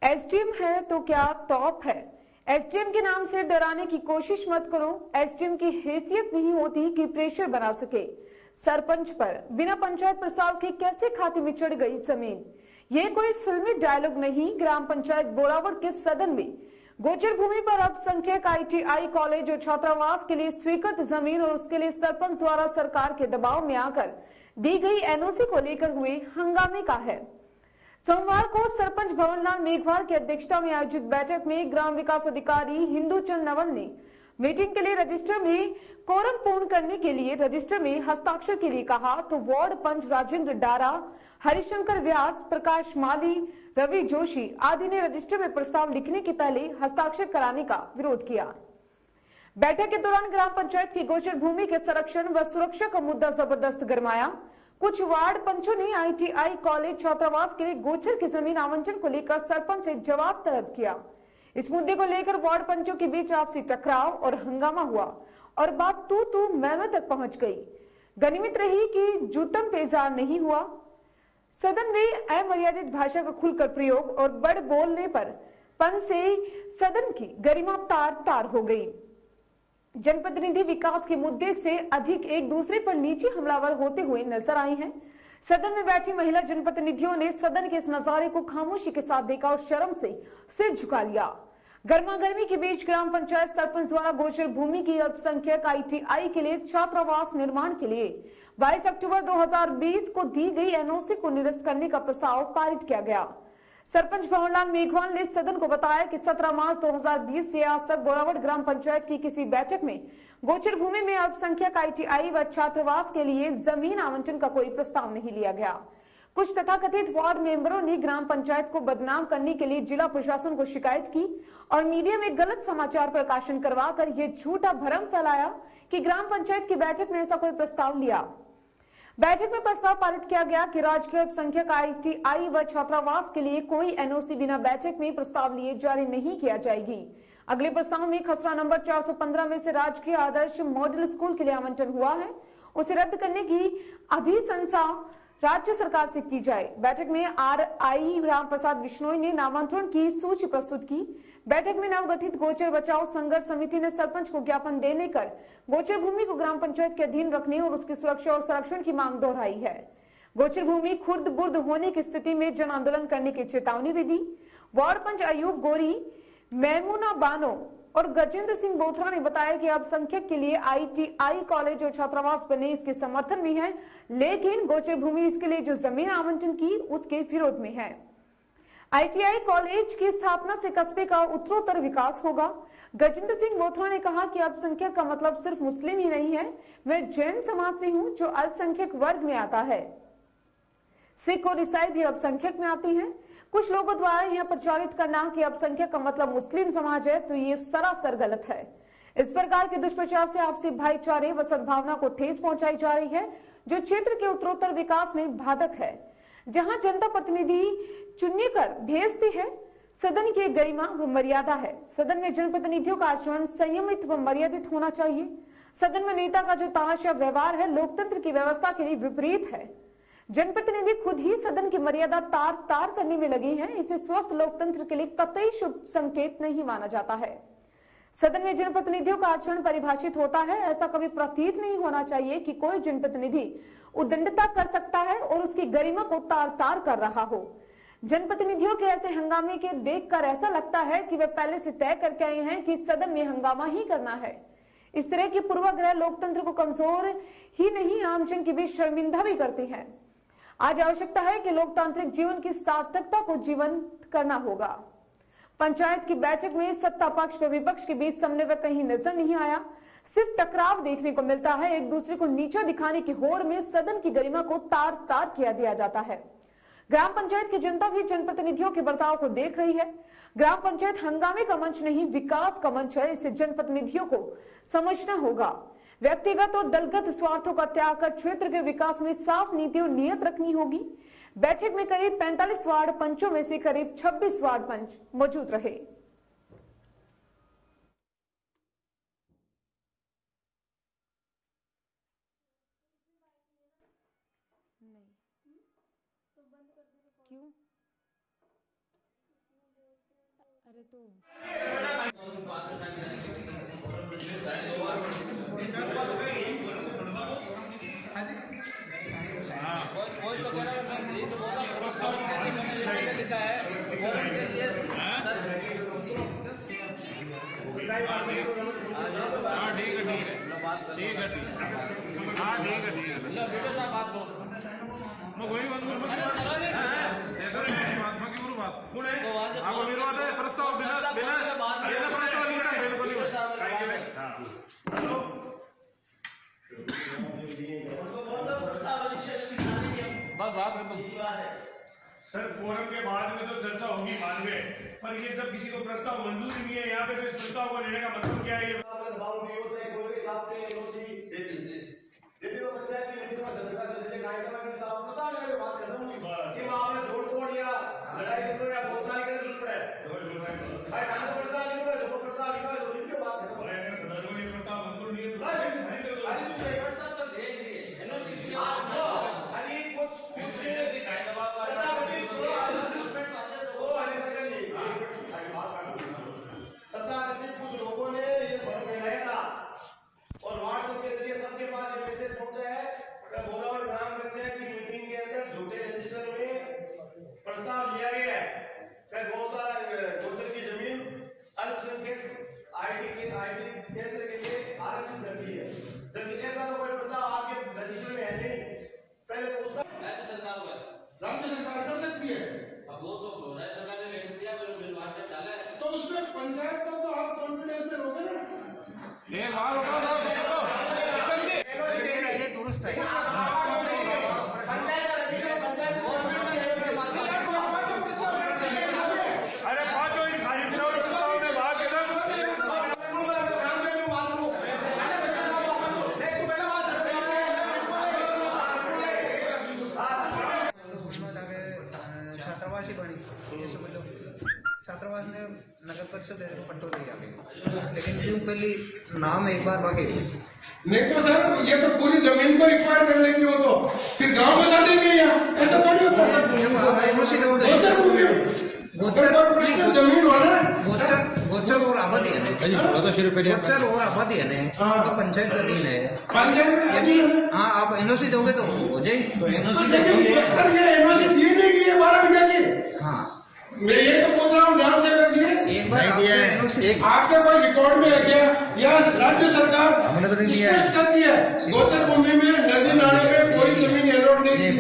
SDM है तो क्या टॉप है। एसडीएम के नाम से डराने की कोशिश मत करो। एसडीएम की हैसियत नहीं होती कि प्रेशर बना सके। सरपंच पर बिना पंचायत प्रस्ताव के कैसे खाते में चढ़ गई जमीन। ये कोई फिल्मी डायलॉग नहीं। ग्राम पंचायत बोरावड़ के सदन में गोचर भूमि पर अल्पसंख्यक आईटीआई कॉलेज और छात्रावास के लिए स्वीकृत जमीन और उसके लिए सरपंच द्वारा सरकार के दबाव में आकर दी गई एनओसी को लेकर हुए हंगामे का है। सोमवार को सरपंच भवनलाल मेघवाल की अध्यक्षता में आयोजित बैठक में ग्राम विकास अधिकारी हिंदूचंद नवल ने मीटिंग के लिए रजिस्टर में कोरम पूर्ण करने के लिए रजिस्टर में हस्ताक्षर के लिए कहा, तो वार्ड पंच राजेंद्र डारा, हरिशंकर व्यास, प्रकाश माली, रवि जोशी आदि ने रजिस्टर में प्रस्ताव लिखने के पहले हस्ताक्षर कराने का विरोध किया। बैठक के दौरान ग्राम पंचायत की गोचर भूमि के संरक्षण व सुरक्षा का मुद्दा जबरदस्त गरमाया। कुछ वार्ड पंचों ने आईटीआई कॉलेज छात्रावास के लिए गोचर की जमीन आवंटन को लेकर सरपंच से जवाब तलब किया। इस मुद्दे को लेकर वार्ड पंचों के बीच आपसी टकराव और हंगामा हुआ और बात तू मैं तक पहुंच गई। गनीमत रही कि जूतम पेजार नहीं हुआ। सदन में अमर्यादित भाषा का खुलकर प्रयोग और बड़ बोलने पर पन से सदन की गरिमा तार हो गई। जनप्रतिनिधि विकास के मुद्दे से अधिक एक दूसरे पर नीचे हमलावर होते हुए नजर आई हैं। सदन में बैठी महिला जनप्रतिनिधियों ने सदन के इस नजारे को खामोशी के साथ देखा और शर्म से सिर झुका लिया। गर्मागर्मी के बीच ग्राम पंचायत सरपंच द्वारा गोचर भूमि की अल्पसंख्यक आईटीआई के लिए छात्रावास निर्माण के लिए 22 अक्टूबर 2020 को दी गई एनओसी को निरस्त करने का प्रस्ताव पारित किया गया। सरपंच भवनलाल मेघवाल ने सदन को बताया कि 17 मार्च 2020 से आज तक बोरावड़ ग्राम पंचायत की किसी बैठक में गोचर भूमि में अल्पसंख्यक आईटीआई व छात्रावास के लिए जमीन आवंटन का कोई प्रस्ताव नहीं लिया गया। कुछ तथाकथित वार्ड मेंबरों ने ग्राम पंचायत को बदनाम करने के लिए जिला प्रशासन को शिकायत की और मीडिया में गलत समाचार प्रकाशन करवाकर यह झूठा भ्रम फैलाया कि ग्राम पंचायत की बैठक में ऐसा कोई प्रस्ताव लिया। बैठक में प्रस्ताव पारित किया गया कि राजकीय अल्पसंख्यक आईटीआई व छात्रावास के लिए कोई एनओसी बिना बैठक में प्रस्ताव लिए जारी नहीं किया जाएगी। अगले प्रस्ताव में खसरा नंबर 415 में से राजकीय आदर्श मॉडल स्कूल के लिए आवंटन हुआ है, उसे रद्द करने की अभिशंसा राज्य सरकार से की जाए। बैठक में आरआई राम प्रसाद बिश्नोई ने नामांतरण की सूची प्रस्तुत की। बैठक में नवगठित गोचर बचाओ संघर्ष समिति ने सरपंच को ज्ञापन देने कर गोचर भूमि को ग्राम पंचायत के अधीन रखने और उसकी सुरक्षा और संरक्षण की मांग दोहराई है। गोचर भूमि खुर्द बुर्द होने की स्थिति में जन आंदोलन करने की चेतावनी भी दी। वार्ड पंच अयूब गोरी, मैमूना बानो और गजेंद्र सिंह बोथरा ने बताया कि अल्पसंख्यक के लिए आईटीआई कॉलेज और छात्रावास बनने इसके समर्थन में है, लेकिन गोचर भूमि इसके लिए जो जमीन आवंटन की उसके विरोध में है। आईटीआई कॉलेज की स्थापना से कस्बे का उत्तरोत्तर विकास होगा। गजेंद्र सिंह बोथरा ने कहा कि अल्पसंख्यक का मतलब सिर्फ मुस्लिम ही नहीं है। मैं जैन समाज से हूं जो अल्पसंख्यक वर्ग में आता है। सिख और ईसाई भी अल्पसंख्यक में आती हैं। कुछ लोगों द्वारा यह प्रचारित करना कि अल्पसंख्यक का मतलब मुस्लिम समाज है, तो ये सरासर गलत है। इस प्रकार के दुष्प्रचार से आपसी भाईचारे व सद्भावना को ठेस पहुंचाई जा रही है, जो क्षेत्र के उत्तरोत्तर विकास में बाधक है। जहां जनता प्रतिनिधि चुनने कर भेजती है, सदन की गरिमा व मर्यादा है। सदन में जनप्रतिनिधियों का आचरण संयमित व मर्यादित होना चाहिए। सदन में नेता का जो तानाशाह व्यवहार है, लोकतंत्र की व्यवस्था के लिए विपरीत है। जनप्रतिनिधि खुद ही सदन की मर्यादा तार करने में लगे हैं। इसे स्वस्थ लोकतंत्र के लिए कतई शुभ संकेत नहीं माना जाता है। सदन में जनप्रतिनिधियों का आचरण परिभाषित होता है। ऐसा कभी प्रतीत नहीं होना चाहिए कि कोई जनप्रतिनिधि उद्दंडता कर सकता है और उसकी गरिमा को तार कर रहा हो। जनप्रतिनिधियों के ऐसे हंगामे के देखकर ऐसा लगता है कि वे पहले से तय करके आए हैं कि सदन में हंगामा ही करना है। इस तरह की पूर्वाग्रह लोकतंत्र को कमजोर ही नहीं, आमजन के बीच शर्मिंदा भी करती है। आज आवश्यकता है कि लोकतांत्रिक जीवन की सार्थकता को जीवंत करना होगा। पंचायत की बैठक में सत्ता पक्ष व विपक्ष के बीच समन्वय कहीं नजर नहीं आया। सिर्फ टकराव देखने को मिलता है। एक दूसरे को नीचा दिखाने की होड़ में सदन की गरिमा को तार किया दिया जाता है। ग्राम पंचायत की जनता भी जनप्रतिनिधियों के बर्ताव को देख रही है। ग्राम पंचायत हंगामे का मंच नहीं, विकास का मंच है। इसे जनप्रतिनिधियों को समझना होगा। व्यक्तिगत और दलगत स्वार्थों का त्याग कर क्षेत्र के विकास में साफ नीति और नियत रखनी होगी। बैठक में करीब 45 वार्ड पंचों में से करीब 26 वार्ड पंच मौजूद रहे। क्यों? अरे तो कोई तो कह रहा है मैं यही तो बोल रहा हूँ प्रस्ताव मैंने लिखा है फोरम के लिए प्रस्ताव बस बात खत्म। सर फोरम के बाद में तो चर्चा होगी बाद में, पर ये जब किसी को प्रस्ताव मंजूर नहीं है यहाँ पे तो इस प्रस्ताव को लेने का मतलब क्या है? ये प्रस्ताव लिया गया है गौशाला गोचर की जमीन अल्पसंख्यक आईटी केंद्र के लिए आरक्षित कर दी है, जबकि ऐसा तो कोई प्रस्ताव आपके रजिस्टर में है नहीं। पहले तो उसका राज्य सरकार कर सकती है। अब वो तो राज्य सरकार ने लेटर दिया फिर व्हाट्सएप डाला है तो उसमें पंचायत का तो आप कॉन्फिडेंस में रहोगे ना। ये बात बताओ ये दुरुस्त है। अरे पांचों ही खाली दिनों में प्रस्ताव में भाग के छात्रावासी बनी, ये समझ लो छात्रावास में नगर परिषद पट्टो दे गया, लेकिन क्यों पहले नाम एक बार बाकी नहीं तो सर ये तो पूरी जमीन को रिक्वायर कर लेंगे, वो तो फिर गांव में साधेंगे यहाँ, ऐसा थोड़ी होता है। जमीन होना गोचर और आबादी है, गोचर और आबादी है ना, पंचायत का दिन है, पंचायत में यदि हाँ आप एनओसी दोगे तो हो जाएगी। सर ये एनओसी दी नहीं की है 12 बीघा की। हाँ मैं ये तो पूछ रहा हूँ ध्यान से रखिए, एक बार आपके कोई रिकॉर्ड में है क्या या राज्य सरकार हमने तो नहीं दिया करती है गोचर भूमि में नदी नाले में कोई जमीन अलॉट नहीं की है।